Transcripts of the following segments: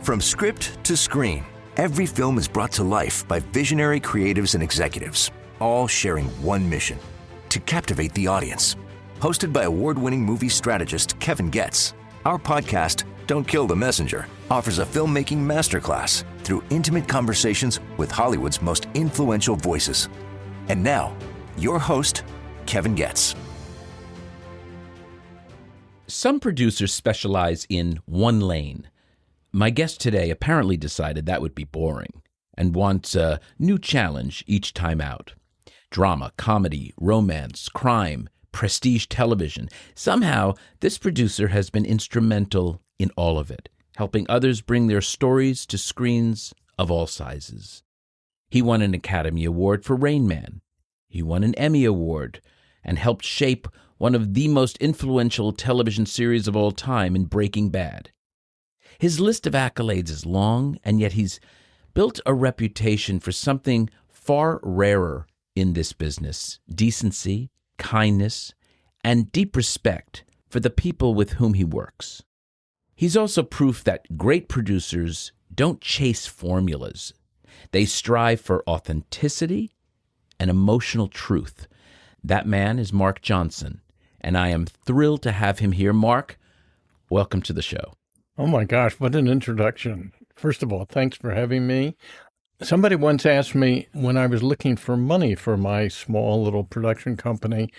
From script to screen, every film is brought to life by visionary creatives and executives, all sharing one mission: to captivate the audience. Hosted by award-winning movie strategist Kevin Goetz, our podcast, Don't Kill the Messenger, offers a filmmaking masterclass through intimate conversations with Hollywood's most influential voices. And now, your host, Kevin Goetz. Some producers specialize in one lane. My guest today apparently decided that would be boring and wants a new challenge each time out. Drama, comedy, romance, crime, prestige television. Somehow, this producer has been instrumental in all of it, helping others bring their stories to screens of all sizes. He won an Academy Award for Rain Man. He won an Emmy Award and helped shape one of the most influential television series of all time in Breaking Bad. His list of accolades is long, and yet he's built a reputation for something far rarer in this business: decency, kindness, and deep respect for the people with whom he works. He's also proof that great producers don't chase formulas. They strive for authenticity and emotional truth. That man is Mark Johnson, and I am thrilled to have him here. Mark, welcome to the show. Oh my gosh, what an introduction. First of all, thanks for having me. Somebody once asked me when I was looking for money for my small little production company,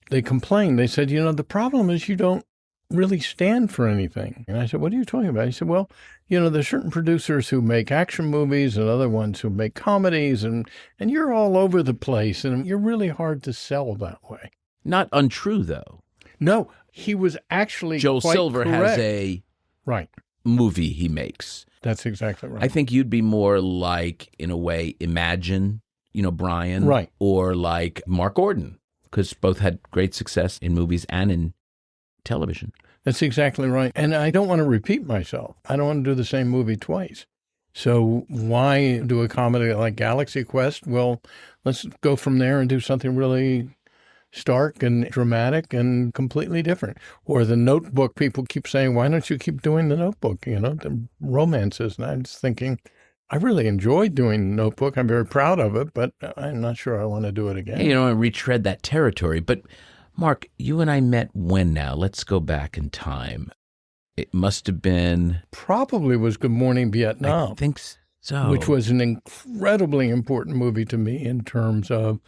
they complained. They said, the problem is you don't really stand for anything. And I said, what are you talking about? He said, well, there's certain producers who make action movies and other ones who make comedies, and you're all over the place, and you're really hard to sell that way. Not untrue, though. No, he was actually Joel quite Silver correct. has a right movie he makes. That's exactly right. I think you'd be more like, in a way, Imagine, Brian. Right. Or like Mark Gordon, because both had great success in movies and in television. That's exactly right. And I don't want to repeat myself. I don't want to do the same movie twice. So why do a comedy like Galaxy Quest? Well, let's go from there and do something really stark and dramatic and completely different. Or The Notebook, people keep saying, why don't you keep doing The Notebook? The romances. And I'm just thinking, I really enjoyed doing The Notebook. I'm very proud of it, but I'm not sure I want to do it again. Hey, I retread that territory. But Mark, you and I met when now? Let's go back in time. It must have been... Probably was Good Morning Vietnam. I think so. Which was an incredibly important movie to me in terms of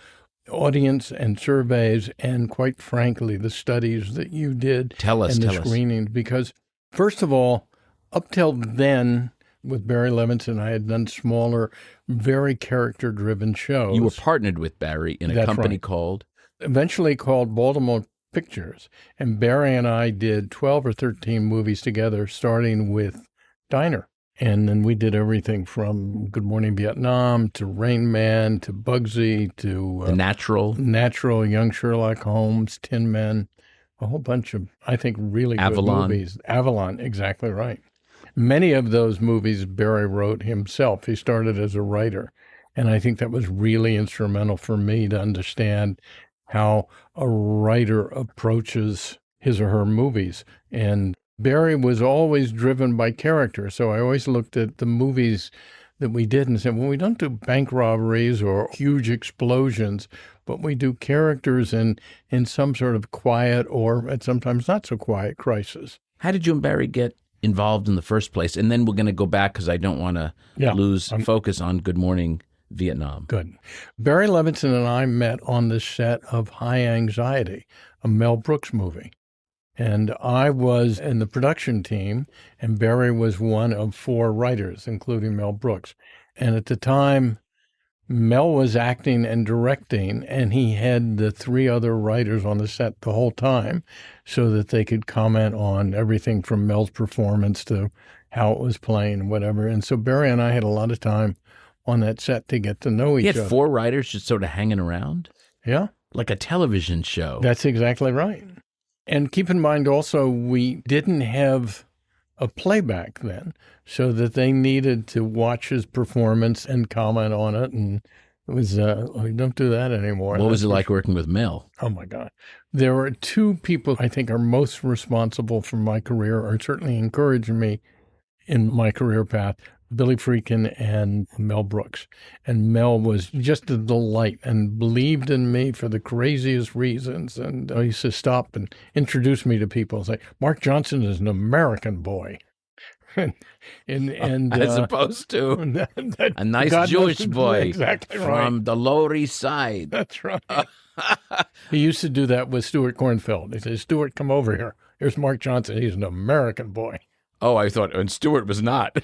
audience and surveys and, quite frankly, the studies that you did and the screenings. Because, first of all, up till then, with Barry Levinson, I had done smaller, very character-driven shows. You were partnered with Barry in a company called? Eventually called Baltimore Pictures. And Barry and I did 12 or 13 movies together, starting with Diner. And then we did everything from Good Morning Vietnam to Rain Man to Bugsy to The Natural, Young Sherlock Holmes, Tin Men, a whole bunch of, I think, really good movies. Avalon, exactly right. Many of those movies Barry wrote himself. He started as a writer. And I think that was really instrumental for me to understand how a writer approaches his or her movies. And Barry was always driven by character. So I always looked at the movies that we did and said, well, we don't do bank robberies or huge explosions, but we do characters in some sort of quiet or at sometimes not so quiet crisis. How did you and Barry get involved in the first place? And then we're going to go back because I don't want to lose focus on Good Morning Vietnam. Good. Barry Levinson and I met on the set of High Anxiety, a Mel Brooks movie. And I was in the production team, and Barry was one of 4 writers, including Mel Brooks. And at the time, Mel was acting and directing, and he had the 3 other writers on the set the whole time so that they could comment on everything from Mel's performance to how it was playing and whatever. And so Barry and I had a lot of time on that set to get to know each other. You had 4 writers just sort of hanging around? Yeah. Like a television show. That's exactly right. And keep in mind also, we didn't have a playback then, so that they needed to watch his performance and comment on it. And it was, we don't do that anymore. What was it like working with Mel? Oh, my God. There were 2 people I think are most responsible for my career, or certainly encouraged me in my career path, Billy Friedkin and Mel Brooks. And Mel was just a delight and believed in me for the craziest reasons. And he used to stop and introduce me to people and say, Mark Johnson is an American boy. and as opposed to a nice God Jewish knows, boy exactly from right. the Lower East Side. That's right. He used to do that with Stuart Cornfield. He said, Stuart, come over here. Here's Mark Johnson. He's an American boy. Oh, I thought, and Stuart was not.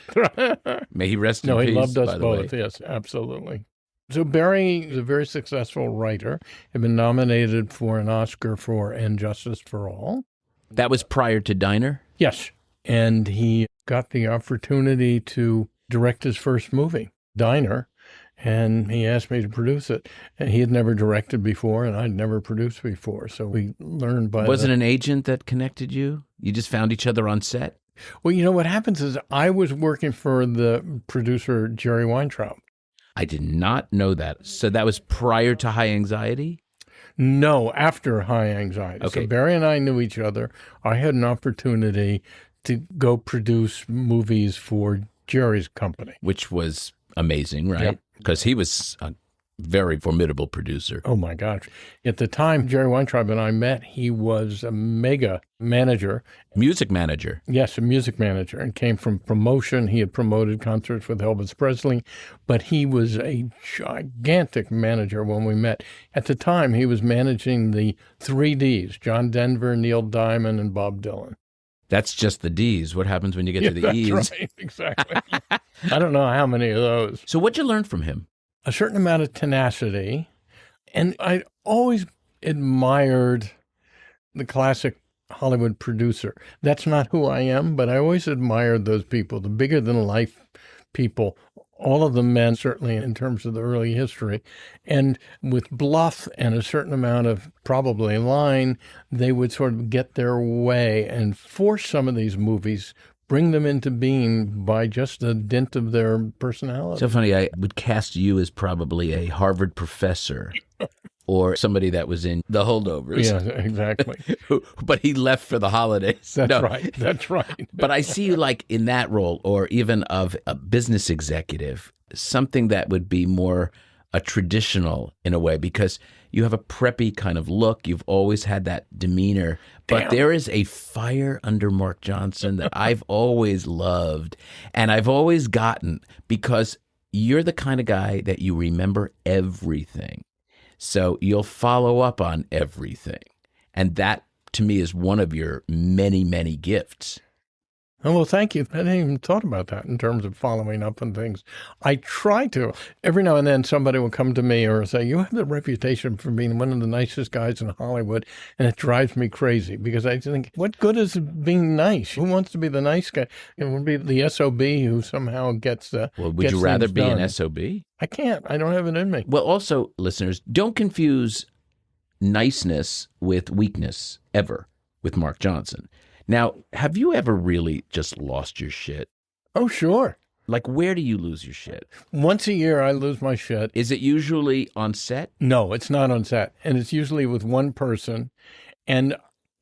May he rest in peace. No, he loved us by both. Yes, absolutely. So Barry is a very successful writer. Had been nominated for an Oscar for And Justice for All. That was prior to Diner? Yes. And he got the opportunity to direct his first movie, Diner, and he asked me to produce it. And he had never directed before, and I'd never produced before. So we learned by Was it an agent that connected you? You just found each other on set? Well, you know, what happens is I was working for the producer, Jerry Weintraub. I did not know that. So that was prior to High Anxiety? No, after High Anxiety. Okay. So Barry and I knew each other. I had an opportunity to go produce movies for Jerry's company. Which was amazing, right? Because he was a very formidable producer. Oh, my gosh. At the time Jerry Weintraub and I met, he was a mega manager. Music manager. Yes, a music manager, and came from promotion. He had promoted concerts with Elvis Presley, but he was a gigantic manager when we met. At the time, he was managing the 3Ds, John Denver, Neil Diamond, and Bob Dylan. That's just the D's. What happens when you get to the that's E's? Right, exactly. I don't know how many of those. So what'd you learn from him? A certain amount of tenacity, and I always admired the classic Hollywood producer. That's not who I am, but I always admired those people, the bigger-than-life people, all of the men, certainly in terms of the early history. And with bluff and a certain amount of probably line, they would sort of get their way and force some of these movies, bring them into being by just the dint of their personality. So funny, I would cast you as probably a Harvard professor or somebody that was in The Holdovers. Yeah, exactly. But he left for the holidays. That's right. That's right. But I see you like in that role, or even of a business executive, something that would be more a traditional in a way, because you have a preppy kind of look. You've always had that demeanor. But there is a fire under Mark Johnson that I've always loved and I've always gotten, because you're the kind of guy that you remember everything. So you'll follow up on everything. And that, to me, is one of your many, many gifts. Oh, well, thank you. I hadn't even thought about that in terms of following up on things. I try to. Every now and then somebody will come to me or say, you have the reputation for being one of the nicest guys in Hollywood, and it drives me crazy because I think, what good is being nice? Who wants to be the nice guy? It would be the SOB who somehow gets Well, would you rather be done. an SOB? I can't. I don't have it in me. Well, also, listeners, don't confuse niceness with weakness ever with Mark Johnson. Now, have you ever really just lost your shit? Oh, sure. Like, where do you lose your shit? Once a year, I lose my shit. Is it usually on set? No, it's not on set. And it's usually with one person. And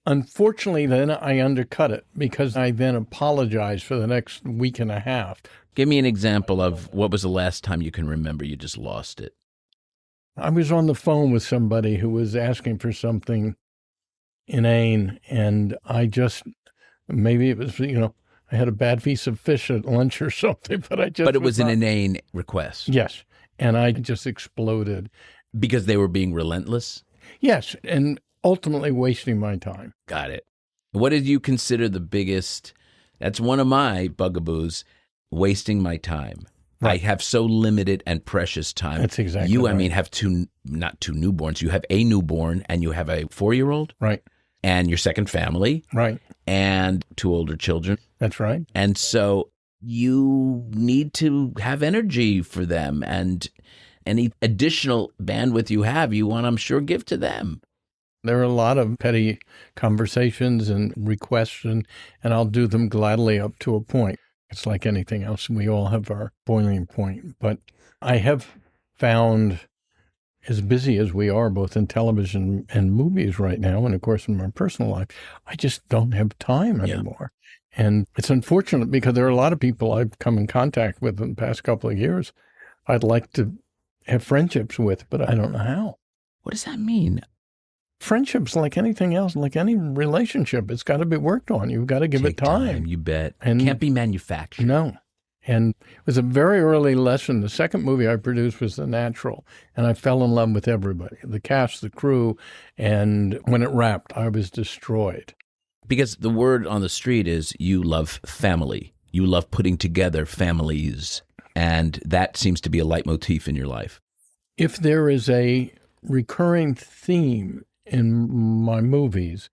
unfortunately, then I undercut it because I then apologize for the next week and a half. Give me an example of what was the last time you can remember you just lost it. I was on the phone with somebody who was asking for something inane, and I just, maybe it was, I had a bad piece of fish at lunch or something, but it was an inane request. Yes, and I just exploded. Because they were being relentless? Yes, and ultimately wasting my time. Got it. What did you consider the biggest, that's one of my bugaboos, wasting my time. Right. I have so limited and precious time. That's exactly You, right. I mean, have not two newborns. You have a newborn and you have a 4-year-old. Right. And your second family. Right. And 2 older children. That's right. And so you need to have energy for them, and any additional bandwidth you have, you want, I'm sure, give to them. There are a lot of petty conversations and requests, and I'll do them gladly up to a point. It's like anything else. We all have our boiling point. But I have found as busy as we are, both in television and movies right now, and of course in my personal life, I just don't have time anymore. And it's unfortunate because there are a lot of people I've come in contact with in the past couple of years I'd like to have friendships with, but I don't know how. What does that mean? Friendships, like anything else, like any relationship, it's got to be worked on. You've got to give it time. You bet. And can't be manufactured. No. And it was a very early lesson. The second movie I produced was The Natural, and I fell in love with everybody, the cast, the crew, and when it wrapped, I was destroyed. Because the word on the street is you love family. You love putting together families, and that seems to be a leitmotif in your life. If there is a recurring theme in my movies,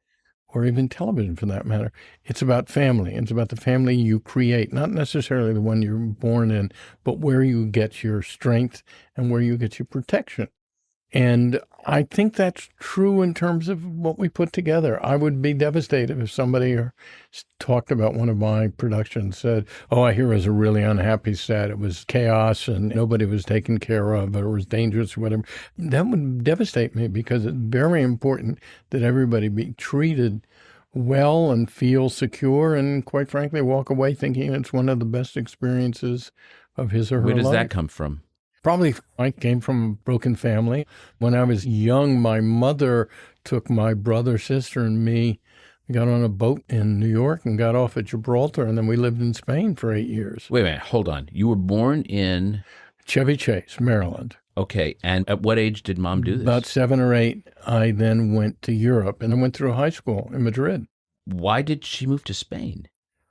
or even television for that matter, it's about family. It's about the family you create, not necessarily the one you're born in, but where you get your strength and where you get your protection. And I think that's true in terms of what we put together. I would be devastated if somebody talked about one of my productions, said, oh, I hear it was a really unhappy set. It was chaos and nobody was taken care of, or it was dangerous or whatever. That would devastate me because it's very important that everybody be treated well and feel secure and, quite frankly, walk away thinking it's one of the best experiences of his or her life. Where does that come from? Probably I came from a broken family. When I was young, my mother took my brother, sister, and me. We got on a boat in New York and got off at Gibraltar, and then we lived in Spain for 8 years. Wait a minute, hold on. You were born in? Chevy Chase, Maryland. Okay, and at what age did Mom do this? About 7 or 8. I then went to Europe, and I went through high school in Madrid. Why did she move to Spain?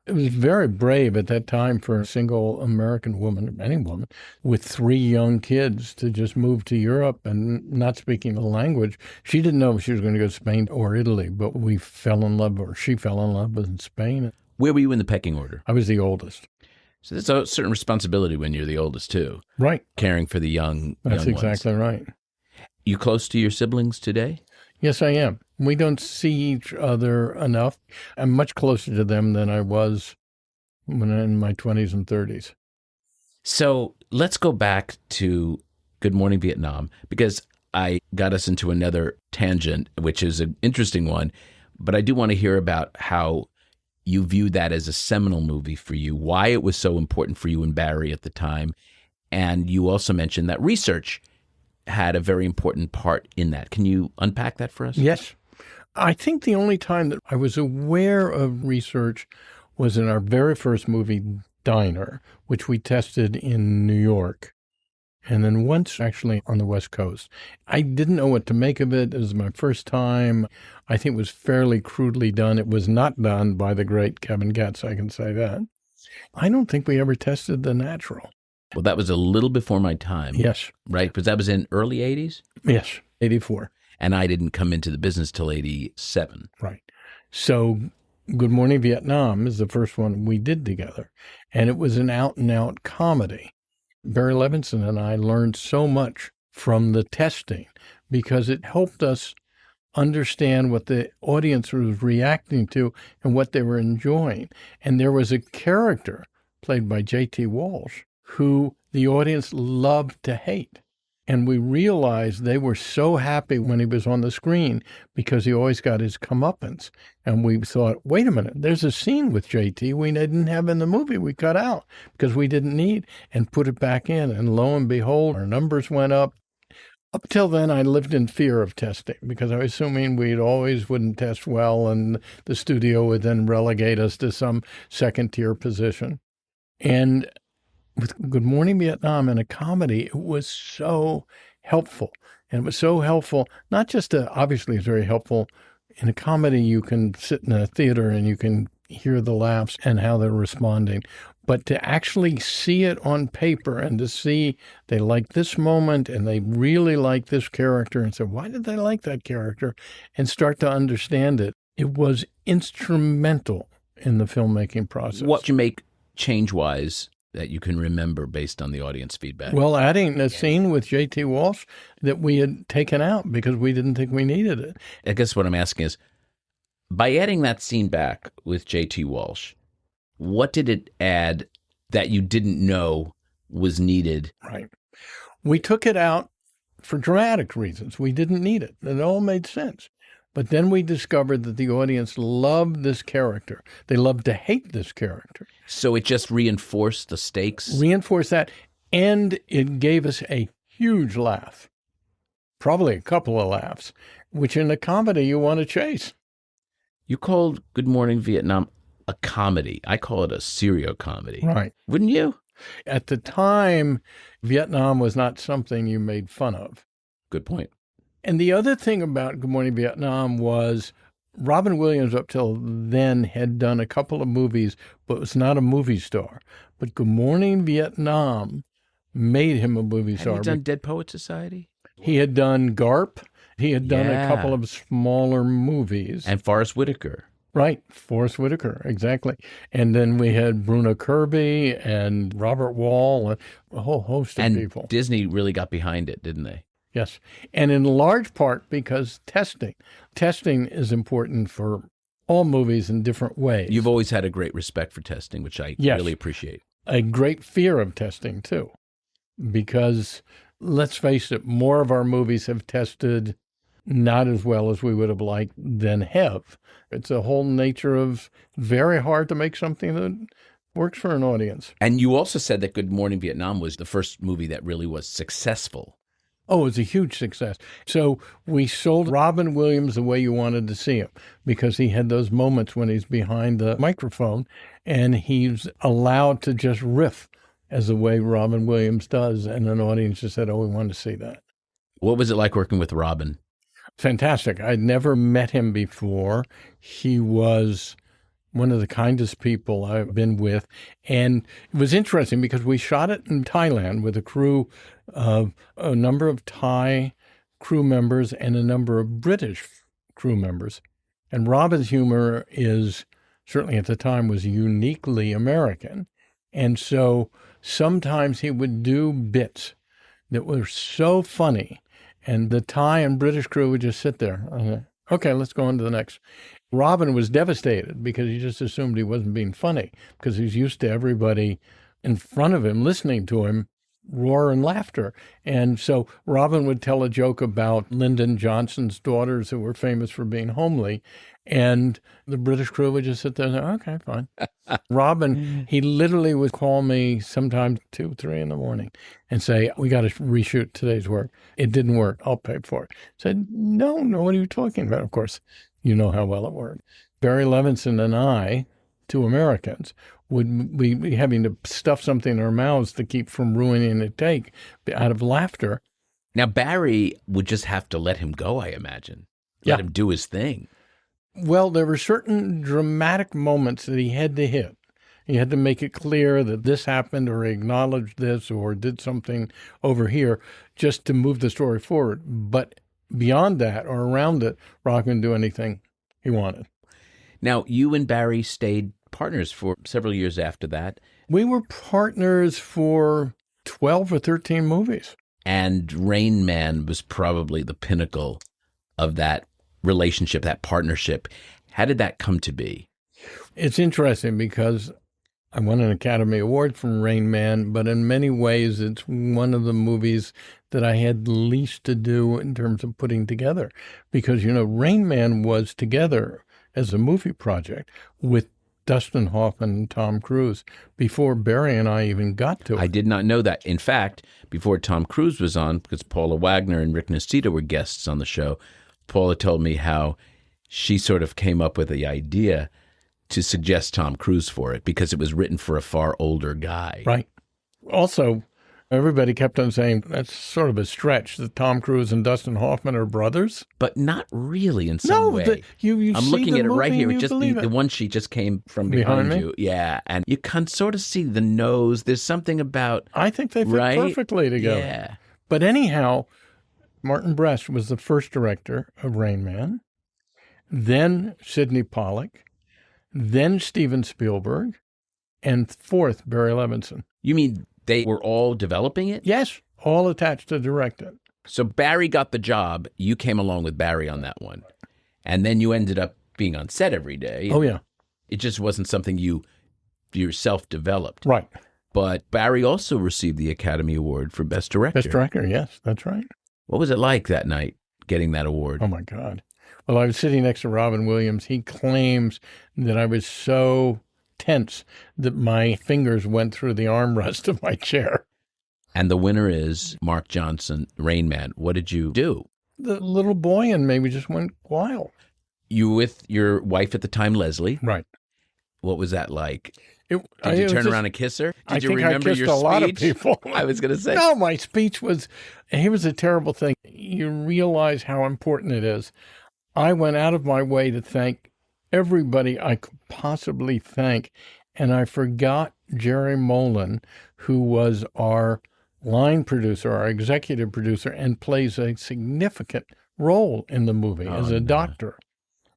It was very brave at that time for a single American woman, any woman, with 3 young kids to just move to Europe and not speaking the language. She didn't know if she was going to go to Spain or Italy, but we fell in love, or she fell in love with Spain. Where were you in the pecking order? I was the oldest. So there's a certain responsibility when you're the oldest, too. Right. Caring for the young That's young exactly ones. Right. You close to your siblings today? Yes, I am. We don't see each other enough. I'm much closer to them than I was when in my 20s and 30s. So let's go back to Good Morning Vietnam, because I got us into another tangent, which is an interesting one, but I do want to hear about how you viewed that as a seminal movie for you, why it was so important for you and Barry at the time, and you also mentioned that research had a very important part in that. Can you unpack that for us? Yes. I think the only time that I was aware of research was in our very first movie, Diner, which we tested in New York, and then once actually on the West Coast. I didn't know what to make of it. It was my first time. I think it was fairly crudely done. It was not done by the great Kevin Goetz, I can say that. I don't think we ever tested The Natural. Well, that was a little before my time. Yes. Right? Because that was in early 80s? Yes, 84. And I didn't come into the business till 87. Right. So Good Morning Vietnam is the first one we did together. And it was an out-and-out comedy. Barry Levinson and I learned so much from the testing because it helped us understand what the audience was reacting to and what they were enjoying. And there was a character played by J.T. Walsh who the audience loved to hate. And we realized they were so happy when he was on the screen because he always got his comeuppance. And we thought, wait a minute, there's a scene with JT we didn't have in the movie. We cut out because we didn't need, and put it back in. And lo and behold, our numbers went up. Up till then, I lived in fear of testing because I was assuming we always wouldn't test well and the studio would then relegate us to some second-tier position. And with Good Morning Vietnam and a comedy, it was so helpful. And it was so helpful, not just obviously it's very helpful. In a comedy, you can sit in a theater and you can hear the laughs and how they're responding. But to actually see it on paper and to see they like this moment and they really like this character and say, why did they like that character? And start to understand it. It was instrumental in the filmmaking process. What you make change-wise that you can remember based on the audience feedback? Well, adding a scene with J.T. Walsh that we had taken out because we didn't think we needed it. I guess what I'm asking is, by adding that scene back with J.T. Walsh, what did it add that you didn't know was needed? Right. We took it out for dramatic reasons. We didn't need it. It all made sense. But then we discovered that the audience loved this character. They loved to hate this character. So it just reinforced the stakes? Reinforced that. And it gave us a huge laugh. Probably a couple of laughs, which in a comedy you want to chase. You called Good Morning Vietnam a comedy. I call it a serio-comedy. Right. Wouldn't you? At the time, Vietnam was not something you made fun of. Good point. And the other thing about Good Morning Vietnam was Robin Williams up till then had done a couple of movies, but was not a movie star. But Good Morning Vietnam made him a movie star. Had he done Dead Poets Society? He had done Garp. He had done a couple of smaller movies. And Forrest Whitaker. Right, Forrest Whitaker, exactly. And then we had Bruno Kirby and Robert Wall and a whole host of people. And Disney really got behind it, didn't they? Yes. And in large part because testing. Testing is important for all movies in different ways. You've always had a great respect for testing, which I really appreciate. A great fear of testing, too. Because, let's face it, more of our movies have tested not as well as we would have liked than have. It's a whole nature of very hard to make something that works for an audience. And you also said that Good Morning Vietnam was the first movie that really was successful. Oh, it was a huge success. So we sold Robin Williams the way you wanted to see him, because he had those moments when he's behind the microphone and he's allowed to just riff as the way Robin Williams does. And an audience just said, oh, we want to see that. What was it like working with Robin? Fantastic. I'd never met him before. He was one of the kindest people I've been with. And it was interesting because we shot it in Thailand with a crew of a number of Thai crew members and a number of British crew members. And Robin's humor is, certainly at the time, was uniquely American. And so sometimes he would do bits that were so funny, and the Thai and British crew would just sit there. Okay, let's go on to the next. Robin was devastated because he just assumed he wasn't being funny because he's used to everybody in front of him listening to him roar and laughter. And so Robin would tell a joke about Lyndon Johnson's daughters who were famous for being homely, and the British crew would just sit there and say, okay, fine. Robin, he literally would call me sometimes 2, 3 in the morning and say, we got to reshoot today's work. It didn't work. I'll pay for it. I said, no, what are you talking about? Of course, you know how well it worked. Barry Levinson and I, 2 Americans, would be having to stuff something in our mouths to keep from ruining a take out of laughter. Now, Barry would just have to let him go, I imagine. Let him do his thing. Well, there were certain dramatic moments that he had to hit. He had to make it clear that this happened, or he acknowledged this, or did something over here just to move the story forward. But beyond that or around it, Rock can do anything he wanted. Now, you and Barry stayed partners for several years after that. We were partners for 12 or 13 movies. And Rain Man was probably the pinnacle of that relationship, that partnership. How did that come to be? It's interesting because I won an Academy Award from Rain Man, but in many ways it's one of the movies that I had least to do in terms of putting together. Because, Rain Man was together as a movie project with Dustin Hoffman and Tom Cruise before Barry and I even got to it. I did not know that. In fact, before Tom Cruise was on, because Paula Wagner and Rick Nocita were guests on the show, Paula told me how she sort of came up with the idea to suggest Tom Cruise for it because it was written for a far older guy. Right. Also, everybody kept on saying that's sort of a stretch that Tom Cruise and Dustin Hoffman are brothers. But not really in some way. You I'm see looking the at it right movie here. and Just the one sheet just came from behind you. Yeah. And you can sort of see the nose. There's something about... I think they fit perfectly together. Yeah. But anyhow, Martin Brest was the first director of Rain Man, then Sidney Pollack, then Steven Spielberg, and fourth, Barry Levinson. You mean they were all developing it? Yes, all attached to direct it. So Barry got the job. You came along with Barry on that one. And then you ended up being on set every day. Oh, yeah. It just wasn't something you yourself developed. Right. But Barry also received the Academy Award for Best Director. Best Director, yes, that's right. What was it like that night, getting that award? Oh, my God. Well, I was sitting next to Robin Williams. He claims that I was so tense that my fingers went through the armrest of my chair. And the winner is Mark Johnson, Rain Man. What did you do? The little boy in me just went wild. You with your wife at the time, Leslie. Right. What was that like? Did you turn around and kiss her? Did you remember your speech? I kissed a lot of people. I was going to say. No, my speech was, here's a terrible thing. You realize how important it is. I went out of my way to thank everybody I could possibly thank, and I forgot Jerry Molan, who was our line producer, our executive producer, and plays a significant role in the movie as a doctor.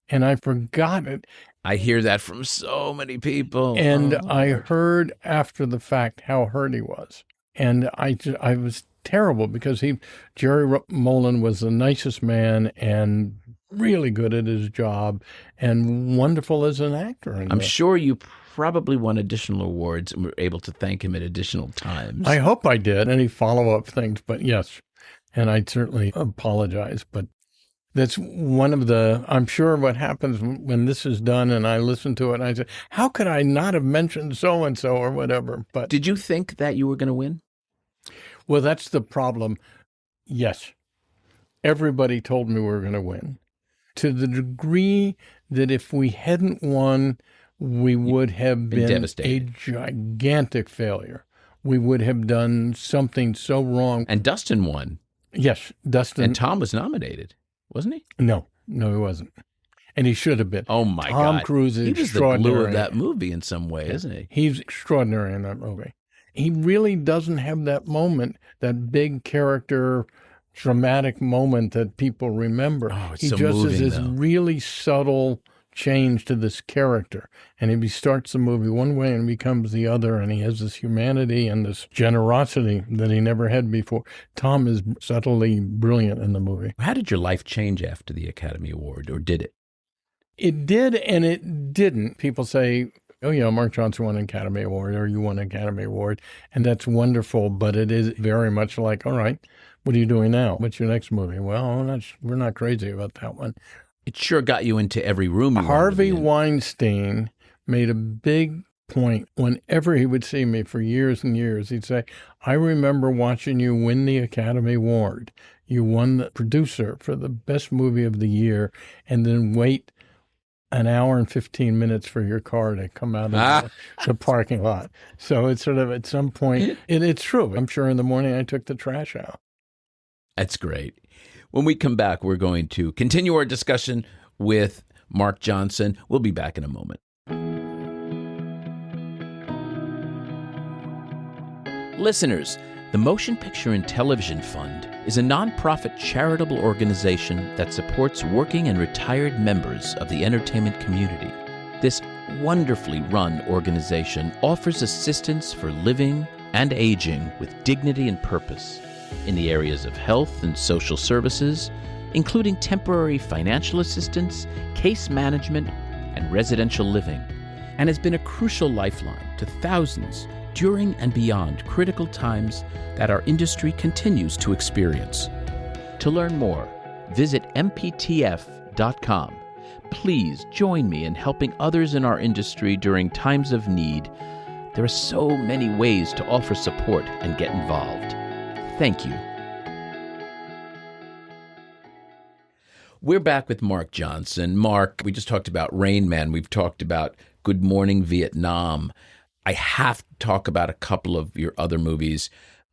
And I forgot it. I hear that from so many people. And I heard after the fact how hurt he was. And I was terrible because Jerry Molan was the nicest man and really good at his job and wonderful as an actor. I'm sure you probably won additional awards and were able to thank him at additional times. I hope I did. Any follow-up things, but yes. And I certainly apologize, but that's one of I'm sure what happens when this is done and I listen to it and I say, how could I not have mentioned so-and-so or whatever? But did you think that you were going to win? Well, that's the problem. Yes. Everybody told me we were going to win. To the degree that if we hadn't won, we would have been devastated. A gigantic failure. We would have done something so wrong. And Dustin won. Yes, Dustin. And Tom was nominated, wasn't he? No, he wasn't. And he should have been. Oh, my God. Tom Cruise is extraordinary. He was the glue of that movie in some way, isn't he? He's extraordinary in that movie. He really doesn't have that moment, that big character, dramatic moment that people remember. Oh, it's he so just moving, has this really subtle change to this character. And he starts the movie one way and becomes the other, and he has this humanity and this generosity that he never had before. Tom is subtly brilliant in the movie. How did your life change after the Academy Award, or did it? It did and it didn't. People say, oh, yeah, Mark Johnson won an Academy Award, or you won an Academy Award, and that's wonderful, but it is very much like, all right, what are you doing now? What's your next movie? Well, we're not crazy about that one. It sure got you into every room. Harvey Weinstein made a big point whenever he would see me for years and years. He'd say, I remember watching you win the Academy Award. You won the producer for the best movie of the year, and then wait an hour and 15 minutes for your car to come out of the parking lot. So it's sort of at some point, it's true. I'm sure in the morning I took the trash out. That's great. When we come back, we're going to continue our discussion with Mark Johnson. We'll be back in a moment. Listeners, the Motion Picture and Television Fund is a nonprofit charitable organization that supports working and retired members of the entertainment community. This wonderfully run organization offers assistance for living and aging with dignity and purpose in the areas of health and social services, including temporary financial assistance, case management, and residential living, and has been a crucial lifeline to thousands during and beyond critical times that our industry continues to experience. To learn more, visit mptf.com. Please join me in helping others in our industry during times of need. There are so many ways to offer support and get involved. Thank you. We're back with Mark Johnson. Mark, we just talked about Rain Man. We've talked about Good Morning Vietnam. I have to talk about a couple of your other movies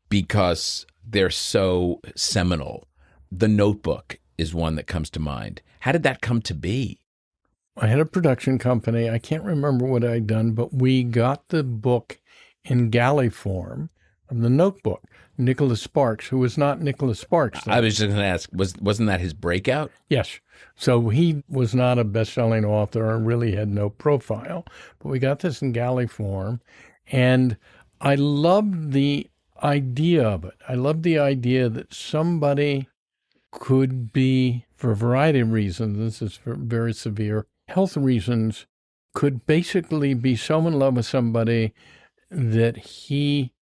because they're so seminal. The Notebook is one that comes to mind. How did that come to be? I had a production company. I can't remember what I'd done, but we got the book in galley form of The Notebook. Nicholas Sparks, who was not Nicholas Sparks. I was just going to ask, wasn't that his breakout? Yes. So he was not a best-selling author and really had no profile. But we got this in galley form, and I loved the idea of it. I loved the idea that somebody could be, for a variety of reasons, this is for very severe health reasons, could basically be so in love with somebody that he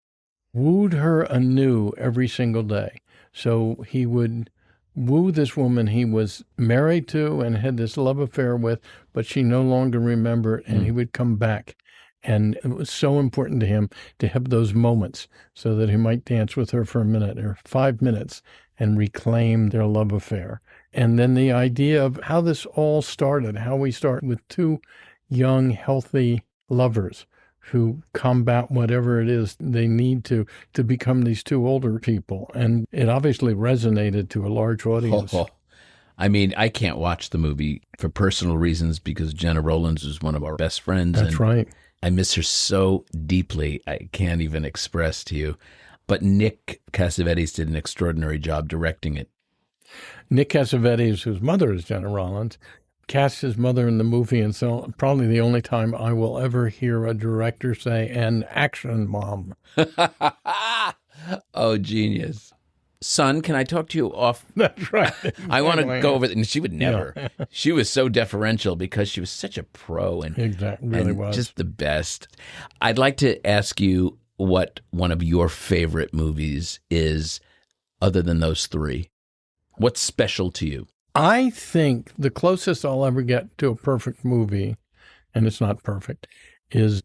wooed her anew every single day. So he would woo this woman he was married to and had this love affair with, but she no longer remembered, and he would come back. And it was so important to him to have those moments so that he might dance with her for a minute or 5 minutes and reclaim their love affair. And then the idea of how this all started, how we start with two young, healthy lovers who combat whatever it is they need to become these two older people. And it obviously resonated to a large audience. I mean, I can't watch the movie for personal reasons because Jenna Rollins is one of our best friends. That's right. I miss her so deeply, I can't even express to you. But Nick Cassavetes did an extraordinary job directing it. Nick Cassavetes, whose mother is Jenna Rollins, cast his mother in the movie, and so probably the only time I will ever hear a director say, "an action, Mom." Oh, genius. Son, can I talk to you off? That's right. I want to go over it. And she would never. Yeah. She was so deferential because she was such a pro and, really was. Just the best. I'd like to ask you what one of your favorite movies is other than those three. What's special to you? I think the closest I'll ever get to a perfect movie, and it's not perfect, is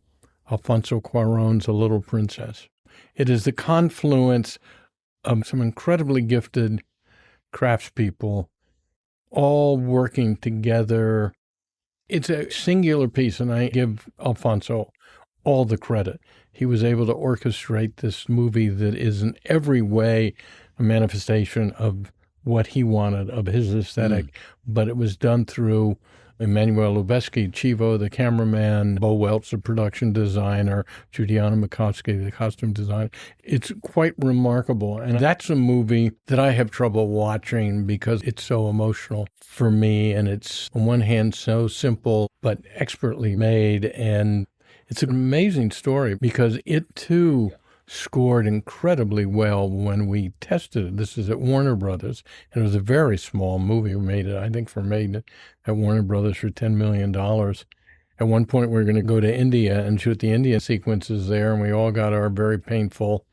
Alfonso Cuarón's A Little Princess. It is the confluence of some incredibly gifted craftspeople all working together. It's a singular piece, and I give Alfonso all the credit. He was able to orchestrate this movie that is in every way a manifestation of what he wanted, of his aesthetic, but it was done through Emmanuel Lubezki, Chivo, the cameraman, Bo Welch, the production designer, Judiana Makovsky, the costume designer. It's quite remarkable. And that's a movie that I have trouble watching because it's so emotional for me. And it's, on one hand, so simple, but expertly made. And it's an amazing story because it, too, scored incredibly well when we tested it. This is at Warner Brothers, and it was a very small movie. We made it, I think, at Warner Brothers for $10 million. At one point, we were going to go to India and shoot the India sequences there, and we all got our very painful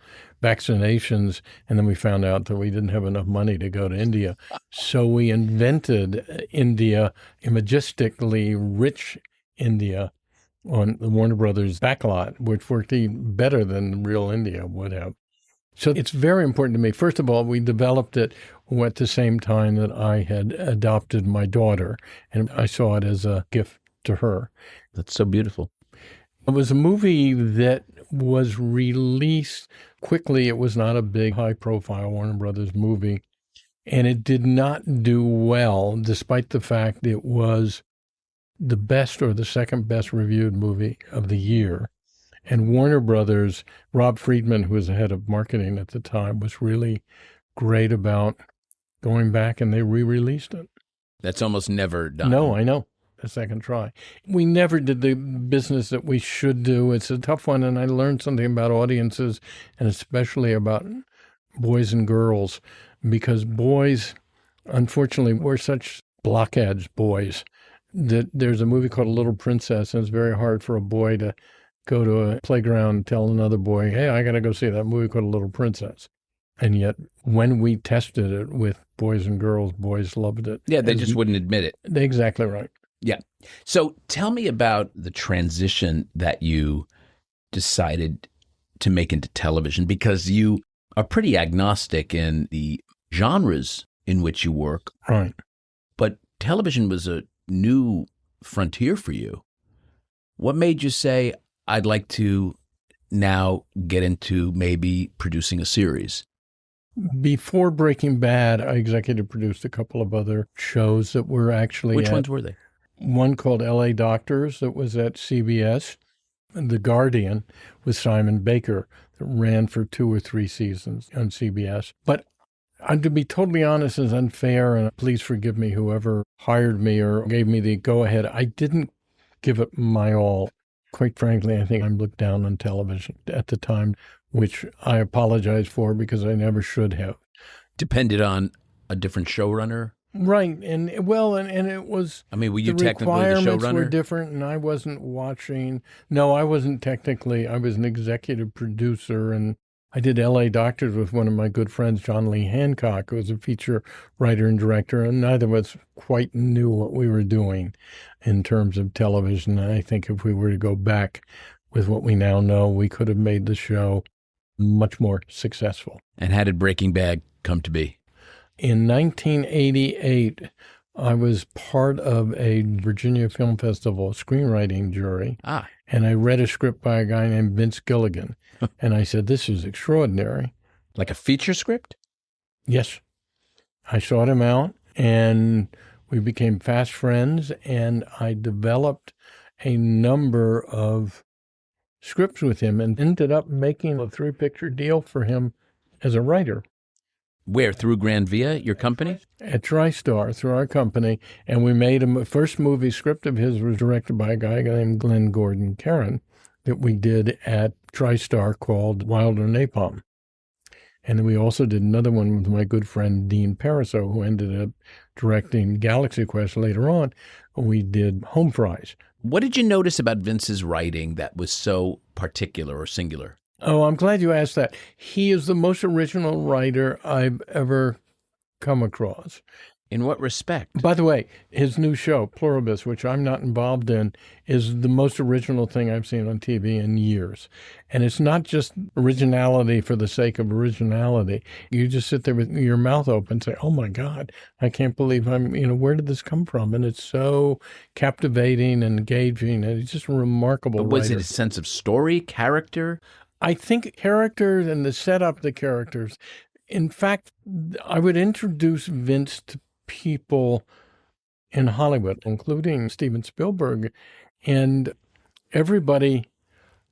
vaccinations, and then we found out that we didn't have enough money to go to India. So we invented India, a majestically rich India, on the Warner Brothers backlot, which worked even better than real India would have. So it's very important to me. First of all, we developed it at the same time that I had adopted my daughter, and I saw it as a gift to her. That's so beautiful. It was a movie that was released quickly. It was not a big, high-profile Warner Brothers movie, and it did not do well, despite the fact it was the best or the second best reviewed movie of the year. And Warner Brothers, Rob Friedman, who was the head of marketing at the time, was really great about going back, and they re-released it. That's almost never done. No, I know. A second try. We never did the business that we should do. It's a tough one, and I learned something about audiences, and especially about boys and girls, because boys, unfortunately, we're such blockheads, boys, that there's a movie called A Little Princess, and it's very hard for a boy to go to a playground and tell another boy, hey, I got to go see that movie called A Little Princess. And yet, when we tested it with boys and girls, boys loved it. Yeah, they just wouldn't admit it. Exactly right. Yeah. So tell me about the transition that you decided to make into television, because you are pretty agnostic in the genres in which you work. Right. But television was a new frontier for you. What made you say, I'd like to now get into maybe producing a series? Before Breaking Bad, I executive produced a couple of other shows that were actually Which ones were they? One called L.A. Doctors that was at CBS, and The Guardian with Simon Baker that ran for 2 or 3 seasons on CBS. But to be totally honest, is unfair, and please forgive me, whoever hired me or gave me the go-ahead. I didn't give it my all. Quite frankly, I think I'm looked down on television at the time, which I apologize for because I never should have. Depended on a different showrunner? Right. And it was... I mean, were you the technically the requirements showrunner? were different, and I wasn't watching. No, I wasn't technically. I was an executive producer, and I did L.A. Doctors with one of my good friends, John Lee Hancock, who was a feature writer and director, and neither of us quite knew what we were doing in terms of television. And I think if we were to go back with what we now know, we could have made the show much more successful. And how did Breaking Bad come to be? In 1988, I was part of a Virginia Film Festival screenwriting jury, and I read a script by a guy named Vince Gilligan, and I said, this is extraordinary. Like a feature script? Yes. I sought him out, and we became fast friends, and I developed a number of scripts with him and ended up making a 3-picture deal for him as a writer. Where? Through Grand Via, your company? At TriStar, through our company. And we made him, first movie script of his was directed by a guy named Glenn Gordon Caron that we did at TriStar called Wilder Napalm. And then we also did another one with my good friend Dean Pariseau, who ended up directing Galaxy Quest later on. We did Home Fries. What did you notice about Vince's writing that was so particular or singular? Oh, I'm glad you asked that. He is the most original writer I've ever come across. In what respect? By the way, his new show, Pluribus, which I'm not involved in, is the most original thing I've seen on TV in years. And it's not just originality for the sake of originality. You just sit there with your mouth open and say, oh my God, I can't believe where did this come from? And it's so captivating and engaging. And it's just a remarkable But was writer. it a sense of story, character? I think characters and the setup of the characters. In fact, I would introduce Vince to people in Hollywood, including Steven Spielberg, and everybody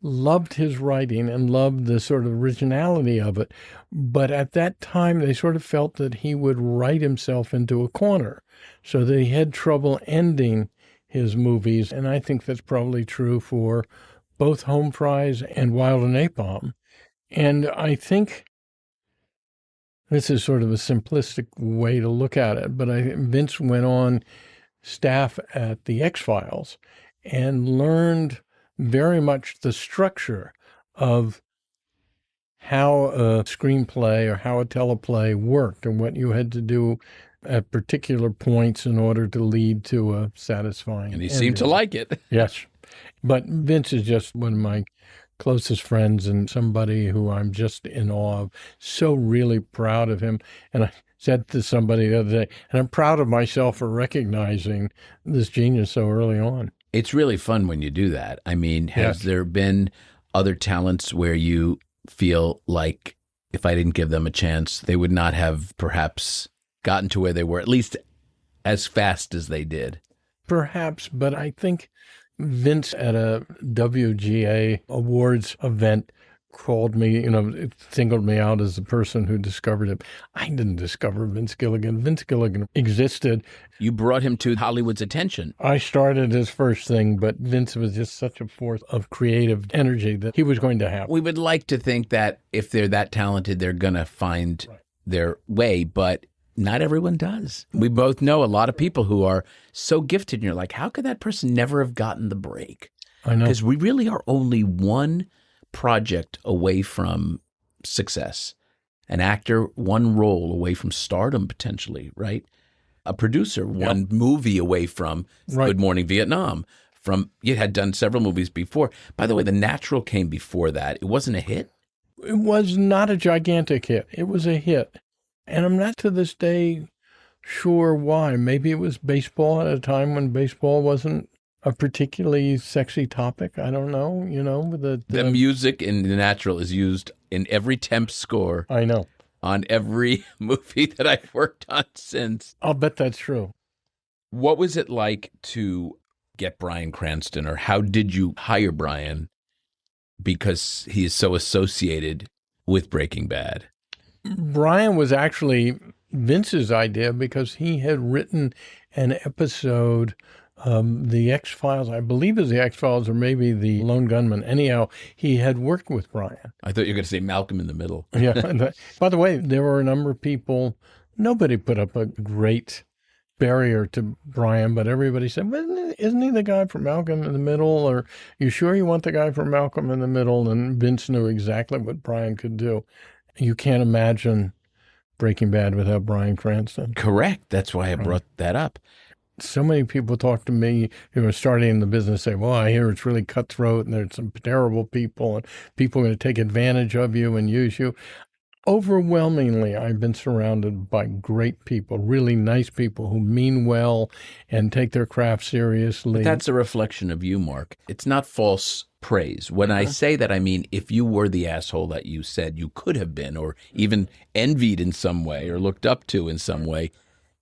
loved his writing and loved the sort of originality of it. But at that time, they sort of felt that he would write himself into a corner, so that he had trouble ending his movies. And I think that's probably true for both Home Fries and Wild and Napalm. And I think this is sort of a simplistic way to look at it, but Vince went on staff at the X-Files and learned very much the structure of how a screenplay or how a teleplay worked and what you had to do at particular points in order to lead to a satisfying And he ending. seemed to like it. Yes. But Vince is just one of my closest friends and somebody who I'm just in awe of. So really proud of him. And I said to somebody the other day, and I'm proud of myself for recognizing this genius so early on. It's really fun when you do that. I mean, has there been other talents where you feel like if I didn't give them a chance, they would not have perhaps gotten to where they were, at least as fast as they did? Perhaps, but I think Vince at a WGA awards event called me, singled me out as the person who discovered him. I didn't discover Vince Gilligan. Vince Gilligan existed. You brought him to Hollywood's attention. I started his first thing, but Vince was just such a force of creative energy that he was going to have. We would like to think that if they're that talented, they're going to find their way, but not everyone does. We both know a lot of people who are so gifted, and you're like, how could that person never have gotten the break? I know. Because we really are only one project away from success. An actor, one role away from stardom, potentially, right? A producer, one movie away from Good Morning Vietnam. You had done several movies before. By the way, The Natural came before that. It wasn't a hit? It was not a gigantic hit. It was a hit. And I'm not to this day sure why. Maybe it was baseball at a time when baseball wasn't a particularly sexy topic. I don't know, The music in The Natural is used in every temp score. I know. On every movie that I've worked on since. I'll bet that's true. What was it like to get Bryan Cranston, or how did you hire Bryan? Because he is so associated with Breaking Bad. Bryan was actually Vince's idea because he had written an episode of The X-Files. I believe it was The X-Files or maybe The Lone Gunman. Anyhow, he had worked with Bryan. I thought you were going to say Malcolm in the Middle. Yeah. By the way, there were a number of people. Nobody put up a great barrier to Brian, but everybody said, well, isn't he the guy from Malcolm in the Middle? Or you sure you want the guy from Malcolm in the Middle? And Vince knew exactly what Brian could do. You can't imagine Breaking Bad without Bryan Cranston. Correct. That's why I brought that up. So many people talk to me who are starting in the business say, well, I hear it's really cutthroat and there's some terrible people and people are going to take advantage of you and use you. Overwhelmingly, I've been surrounded by great people, really nice people who mean well and take their craft seriously. But that's a reflection of you, Mark. It's not false praise. When I say that, I mean, if you were the asshole that you said you could have been, or even envied in some way or looked up to in some way,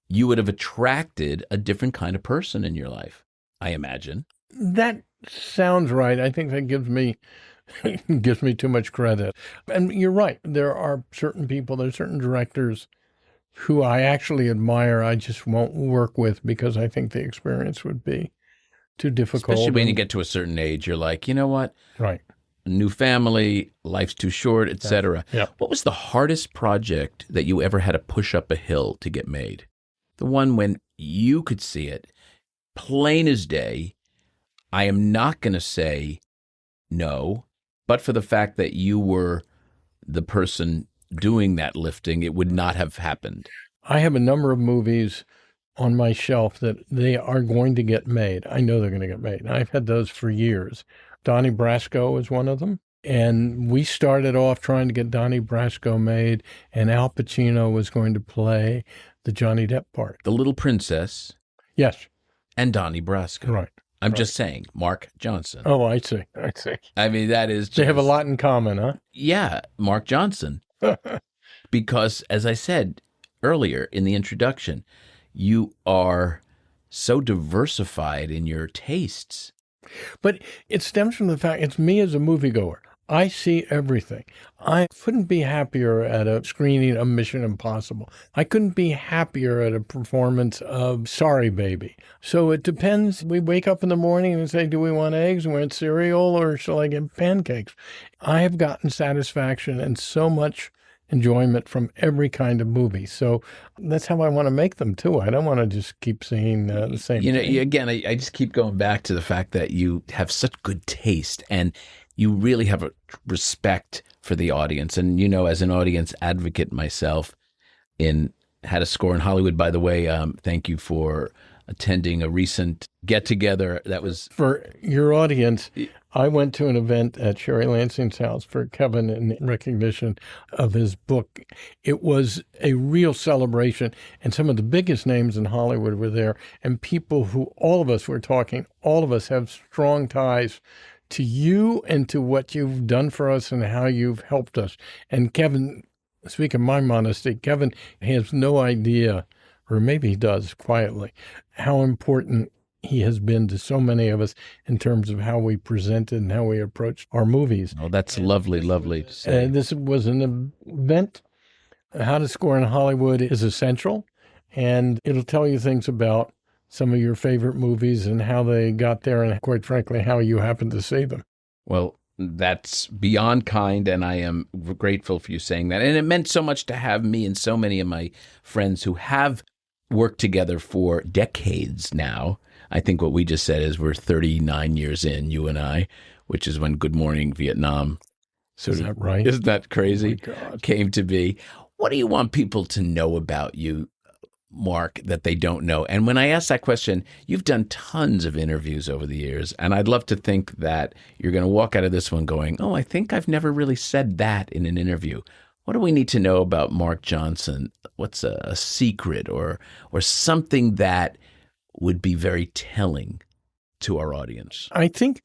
you would have attracted a different kind of person in your life, I imagine. That sounds right. I think that gives me too much credit. And you're right. There are certain people, there are certain directors who I actually admire. I just won't work with because I think the experience would be too difficult. Especially when you get to a certain age, you're like, you know what? Right. A new family, life's too short, etc. Yeah. What was the hardest project that you ever had to push up a hill to get made? The one when you could see it, plain as day. I am not going to say no, but for the fact that you were the person doing that lifting, it would not have happened. I have a number of movies on my shelf that they are going to get made. I know they're going to get made. I've had those for years. Donnie Brasco is one of them. And we started off trying to get Donnie Brasco made, and Al Pacino was going to play the Johnny Depp part. The Little Princess. Yes. And Donnie Brasco. Right. I'm just saying, Mark Johnson. Oh, I see. I mean, that is just... They have a lot in common, huh? Yeah, Mark Johnson. Because, as I said earlier in the introduction, you are so diversified in your tastes. But it stems from the fact it's me as a moviegoer. I see everything. I couldn't be happier at a screening of Mission Impossible. I couldn't be happier at a performance of Sorry Baby. So it depends. We wake up in the morning and say, do we want eggs? We want cereal, or shall I get pancakes? I have gotten satisfaction and so much enjoyment from every kind of movie. So that's how I want to make them too. I don't want to just keep seeing the same thing. Again, I just keep going back to the fact that you have such good taste and you really have a respect for the audience. And, as an audience advocate myself in How to Score in Hollywood, by the way, thank you for attending a recent get-together that was... For your audience, I went to an event at Sherry Lansing's house for Kevin in recognition of his book. It was a real celebration, and some of the biggest names in Hollywood were there, and people who all of us have strong ties to you and to what you've done for us and how you've helped us. And Kevin, speak of my modesty, Kevin has no idea, or maybe he does quietly, how important he has been to so many of us in terms of how we presented and how we approached our movies. Oh, that's lovely to say. This was an event. How to Score in Hollywood is essential, and it'll tell you things about some of your favorite movies and how they got there and, quite frankly, how you happened to see them. Well, that's beyond kind, and I am grateful for you saying that. And it meant so much to have me and so many of my friends who have worked together for decades now. I think what we just said is we're 39 years in, you and I, which is when Good Morning Vietnam Is that right? Isn't that crazy? Oh my God. Came to be. What do you want people to know about you, Mark, that they don't know? And when I ask that question, you've done tons of interviews over the years, and I'd love to think that you're going to walk out of this one going, oh, I think I've never really said that in an interview. What do we need to know about Mark Johnson? What's a secret or something that would be very telling to our audience? I think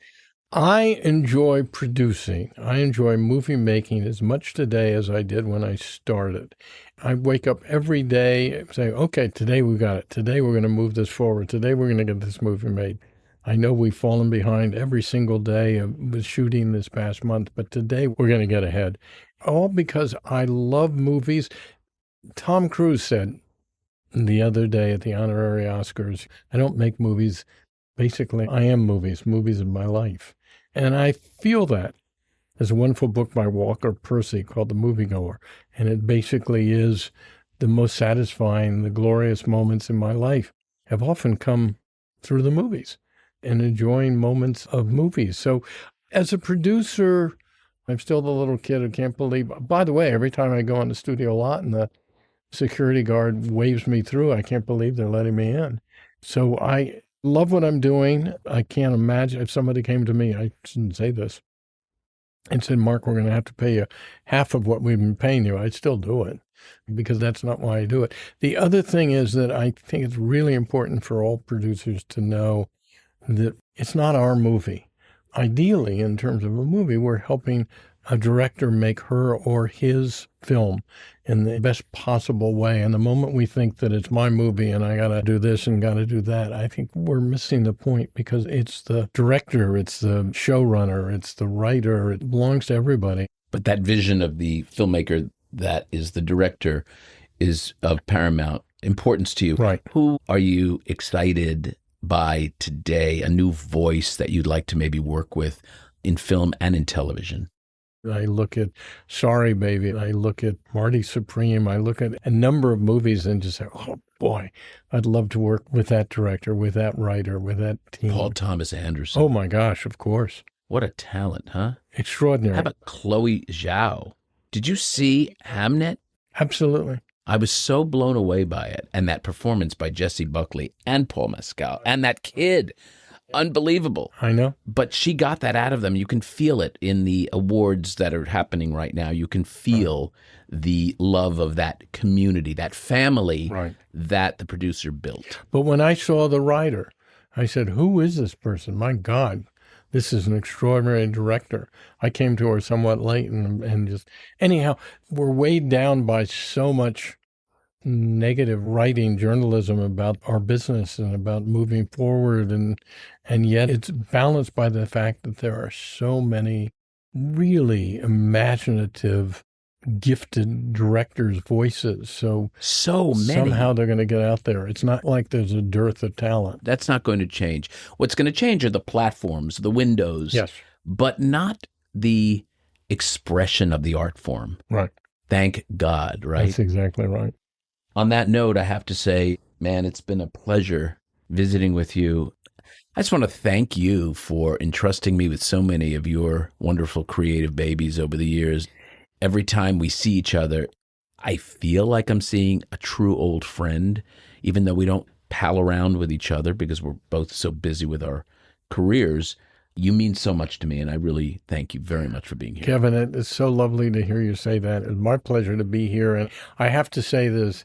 I enjoy producing. I enjoy movie making as much today as I did when I started. I wake up every day saying, okay, today we got it. Today we're going to move this forward. Today we're going to get this movie made. I know we've fallen behind every single day with shooting this past month, but today we're going to get ahead. All because I love movies. Tom Cruise said the other day at the honorary Oscars, I don't make movies. Basically, I am movies. Movies are my life. And I feel that. There's a wonderful book by Walker Percy called The Moviegoer, and it basically is the most satisfying, the glorious moments in my life. have often come through the movies and enjoying moments of movies. So as a producer, I'm still the little kid who can't believe. By the way, every time I go on the studio lot and the security guard waves me through, I can't believe they're letting me in. So I love what I'm doing. I can't imagine if somebody came to me, I shouldn't say this, and said, Mark, we're going to have to pay you half of what we've been paying you. I'd still do it because that's not why I do it. The other thing is that I think it's really important for all producers to know that it's not our movie. Ideally, in terms of a movie, we're helping a director make her or his film in the best possible way. And the moment we think that it's my movie and I got to do this and got to do that, I think we're missing the point, because it's the director, it's the showrunner, it's the writer. It belongs to everybody. But that vision of the filmmaker that is the director is of paramount importance to you. Right. Who are you excited by today, a new voice that you'd like to maybe work with in film and in television? I look at Sorry Baby, I look at Marty Supreme, I look at a number of movies and just say, oh boy, I'd love to work with that director, with that writer, with that team. Paul Thomas Anderson. Oh my gosh, of course. What a talent, huh? Extraordinary. How about Chloe Zhao? Did you see Hamnet? Absolutely. I was so blown away by it. And that performance by Jessie Buckley and Paul Mescal and that kid. Unbelievable. I know. But she got that out of them. You can feel it in the awards that are happening right now. You can feel the love of that community, that family that the producer built. But when I saw the writer, I said, who is this person? My God, this is an extraordinary director. I came to her somewhat late and just, anyhow, we're weighed down by so much negative writing journalism about our business and about moving forward, and yet it's balanced by the fact that there are so many really imaginative, gifted directors' voices. So many. Somehow they're going to get out there. It's not like there's a dearth of talent. That's not going to change. What's going to change are the platforms, the windows, yes, but not the expression of the art form. Right. Thank God, right? That's exactly right. On that note, I have to say, man, it's been a pleasure visiting with you. I just want to thank you for entrusting me with so many of your wonderful creative babies over the years. Every time we see each other, I feel like I'm seeing a true old friend, even though we don't pal around with each other because we're both so busy with our careers. You mean so much to me, and I really thank you very much for being here. Kevin, it's so lovely to hear you say that. It's my pleasure to be here. And I have to say this,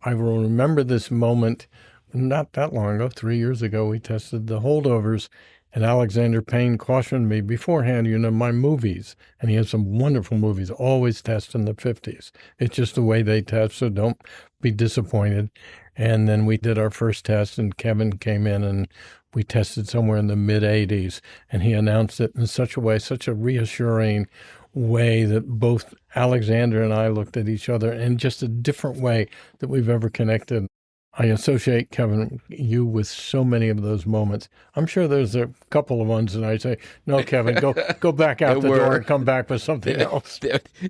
I will remember this moment not that long ago, 3 years ago, we tested the holdovers, and Alexander Payne cautioned me beforehand, my movies, and he has some wonderful movies, always test in the 50s. It's just the way they test, so don't be disappointed. And then we did our first test, and Kevin came in, and we tested somewhere in the mid-80s, and he announced it in such a way, such a reassuring way that both Alexander and I looked at each other in just a different way that we've ever connected. I associate, Kevin, you with so many of those moments. I'm sure there's a couple of ones that I say, no, Kevin, go back out the door and come back with something else.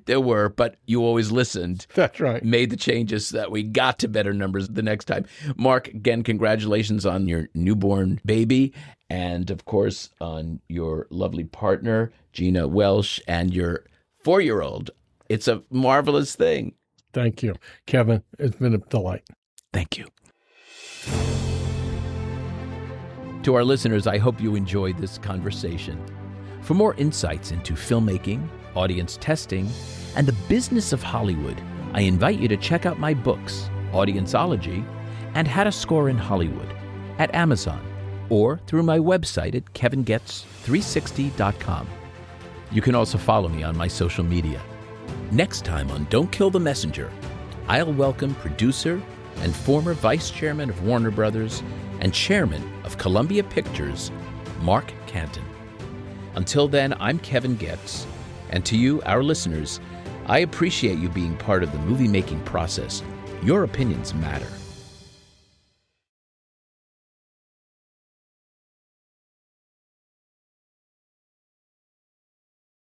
There were, but you always listened. That's right. Made the changes so that we got to better numbers the next time. Mark, again, congratulations on your newborn baby and, of course, on your lovely partner, Gina Welsh, and your 4-year-old. It's a marvelous thing. Thank you. Kevin, it's been a delight. Thank you. To our listeners, I hope you enjoyed this conversation. For more insights into filmmaking, audience testing, and the business of Hollywood, I invite you to check out my books, Audienceology and How to Score in Hollywood, at Amazon or through my website at kevingetz360.com. You can also follow me on my social media. Next time on Don't Kill the Messenger, I'll welcome producer and former vice chairman of Warner Brothers and chairman of Columbia Pictures, Mark Canton. Until then, I'm Kevin Goetz, and to you, our listeners, I appreciate you being part of the movie-making process. Your opinions matter.